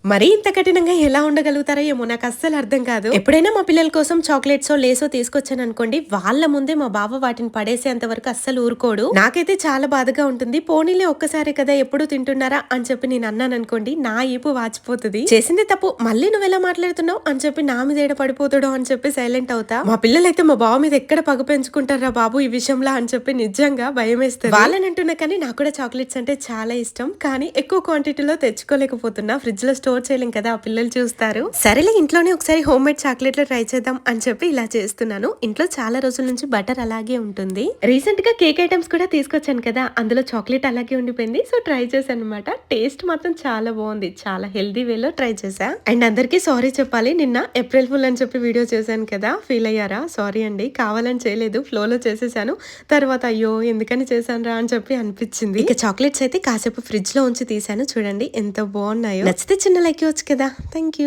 మరీ ఇంత కఠినంగా ఎలా ఉండగలుగుతారో ఏమో నాకు అస్సలు అర్థం కాదు. ఎప్పుడైనా మా పిల్లల కోసం చాక్లెట్సో లేసో తీసుకొచ్చాను అనుకోండి, వాళ్ళ ముందే మా బావ వాటిని పడేసేంత వరకు అస్సలు ఊరుకోడు. నాకైతే చాలా బాధగా ఉంటుంది. పోనీలే ఒక్కసారి కదా ఎప్పుడు తింటున్నారా అని చెప్పి నేను అన్నాను అనుకోండి, నా ఈపు వాచిపోతుంది. చేసింది తప్పు, మళ్ళీ నువ్వెలా మాట్లాడుతున్నావు అని చెప్పి నా మీద ఏడ పడిపోతాడో అని చెప్పి సైలెంట్ అవుతా. మా పిల్లలైతే మా బావ మీద ఎక్కడ పగ పెంచుకుంటారా బాబు ఈ విషయంలో అని చెప్పి నిజంగా భయం వేస్తుంది. వాళ్ళని అంటున్నా కానీ నాకు కూడా చాక్లెట్స్ అంటే చాలా ఇష్టం. కానీ ఎక్కువ క్వాంటిటీలో తెచ్చుకోలేకపోతున్నా. ఫ్రిడ్జ్ లో స్టోర్ చేయలేం కదా, ఆ పిల్లలు చూస్తారు. సరేలే ఇంట్లోనే ఒకసారి హోమ్ మేడ్ చాక్లెట్లు ట్రై చేద్దాం అని చెప్పి ఇలా చేస్తున్నాను. ఇంట్లో చాలా రోజుల నుంచి బటర్ అలాగే ఉంటుంది. రీసెంట్ గా కేక్ ఐటమ్స్ కూడా తీసుకొచ్చాను కదా, అందులో చాక్లెట్ అలాగే ఉండిపోయింది. సో ట్రై చేశాను అనమాట. టేస్ట్ మాత్రం చాలా బాగుంది. చాలా హెల్దీ వేలో ట్రై చేశా. అండ్ అందరికీ సారీ చెప్పాలి, నిన్న ఏప్రిల్ ఫుల్ అని చెప్పి వీడియో చేశాను కదా, ఫీల్ అయ్యారా? సారీ అండి, కావాలని చేయలేదు, ఫ్లోలో చేసేసాను. తర్వాత అయ్యో ఎందుకని చేశాను రా అని చెప్పి అనిపించింది. ఇక చాక్లెట్స్ అయితే కాసేపు ఫ్రిడ్జ్ లో ఉంచి తీసాను. చూడండి ఎంత బాగున్నాయో. నచ్చితే చిన్న లైక్ ఇవ్వచ్చు కదా. Thank you.